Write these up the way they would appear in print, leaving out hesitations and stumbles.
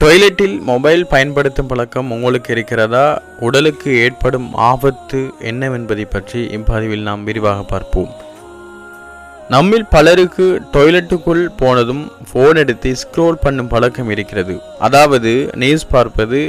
டாய்லெட்டில் mobile பயன்படுத்தும் பழக்கம் உங்களுக்கு இருக்கிறதா? உடலுக்கு ஏற்படும் ஆபத்து என்னவென்பதை பற்றி இப்பதிவில் நாம் விரிவாக பார்ப்போம். நம்மில் பலருக்கு டாய்லெட்டுக்குள் போனதும் ஃபோன் எடுத்து ஸ்க்ரோல் பண்ணும் பழக்கம் இருக்கிறது. அதாவது நியூஸ் பார்ப்பது,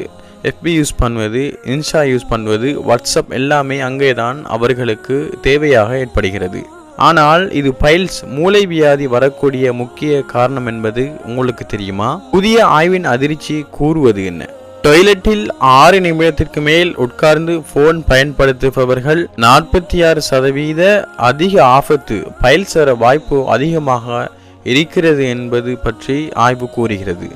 FB யூஸ் பண்ணுவது, இன்ஸ்டா யூஸ் பண்ணுவது, வாட்ஸ்அப் எல்லாமே அங்கேதான் அவர்களுக்கு தேவையாக ஏற்படுகிறது. ஆனால் இது பைல்ஸ் மூளை வியாதி வரக்கூடிய முக்கிய காரணம் என்பது உங்களுக்கு தெரியுமா? புதிய ஆய்வின் அதிர்ச்சி கூறுவது என்ன? டாய்லெட்டில் 6 நிமிடத்திற்கு மேல் உட்கார்ந்து போன் பயன்படுத்துபவர்கள் 46% அதிக ஆபத்து பைல்ஸ் வர வாய்ப்பு அதிகமாக இருக்கிறது என்பது பற்றி ஆய்வு கூறுகிறது.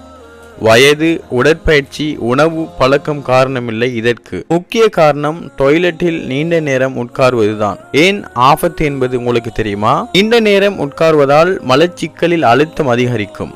வயது, உடற்பயிற்சி, உணவு பழக்கம் காரணமில்லை. இதற்கு முக்கிய காரணம் டாய்லெட்டில் நீண்ட நேரம் உட்கார்வதுதான். ஏன் ஆபத்து என்பது உங்களுக்கு தெரியுமா? நீண்ட நேரம் உட்கார்வதால் மலச்சிக்கலில் அழுத்தம் அதிகரிக்கும்.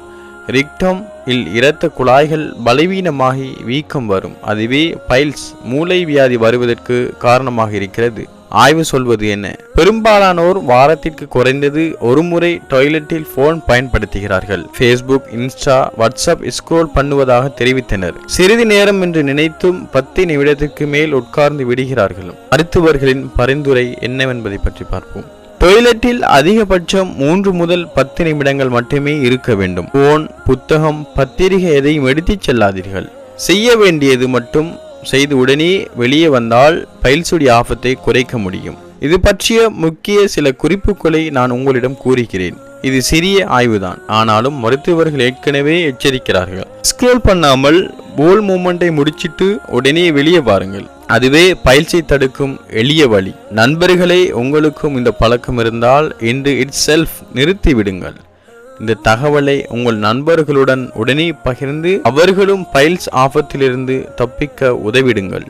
ரிக்டம் இல் இரத்த குழாய்கள் பலவீனமாகி வீக்கம் வரும். அதுவே பைல்ஸ் மூளை வியாதி வருவதற்கு காரணமாக இருக்கிறது. ஆய்வு சொல்வது என்ன? பெரும்பாலானோர் வாரத்திற்கு குறைந்தது ஒரு முறை டாய்லெட்டில் போன் பயன்படுத்துகிறார்கள். ஃபேஸ்புக், இன்ஸ்டா, வாட்ஸ்அப் ஸ்க்ரோல் பண்ணுவதாக தெரிவித்தனர். சிறிது நேரம் என்று நினைத்தும் 10 நிமிடத்திற்கு மேல் உட்கார்ந்து விடுகிறார்கள். மருத்துவர்களின் பரிந்துரை என்னவென்பதை பற்றி பார்ப்போம். டாய்லெட்டில் அதிகபட்சம் 3 முதல் 10 நிமிடங்கள் மட்டுமே இருக்க வேண்டும். போன், புத்தகம், பத்திரிகை எதையும் எடுத்துச் செல்லாதீர்கள். செய்ய வேண்டியது மட்டும் செய்து உடனே வெளியே வந்தால் பைல்ஸுடைய ஆபத்தை குறைக்க முடியும். இது பற்றிய முக்கிய சில குறிப்புகளை நான் உங்களிடம் கூறுகிறேன். இது சிறிய ஆய்வுதான், ஆனாலும் மருத்துவர்கள் ஏற்கனவே எச்சரிக்கிறார்கள். ஸ்க்ரோல் பண்ணாமல் போல் மூமெண்டை முடிச்சிட்டு உடனே வெளியே பாருங்கள். அதுவே பைல்ஸை தடுக்கும் எளிய வழி. நண்பர்களே, உங்களுக்கும் இந்த பழக்கம் இருந்தால் இன்று இட்செல்ஃப் நிறுத்தி விடுங்கள். இந்த தகவலை உங்கள் நண்பர்களுடன் உடனே பகிர்ந்து அவர்களும் பைல்ஸ் ஆபத்திலிருந்து தப்பிக்க உதவிடுங்கள்.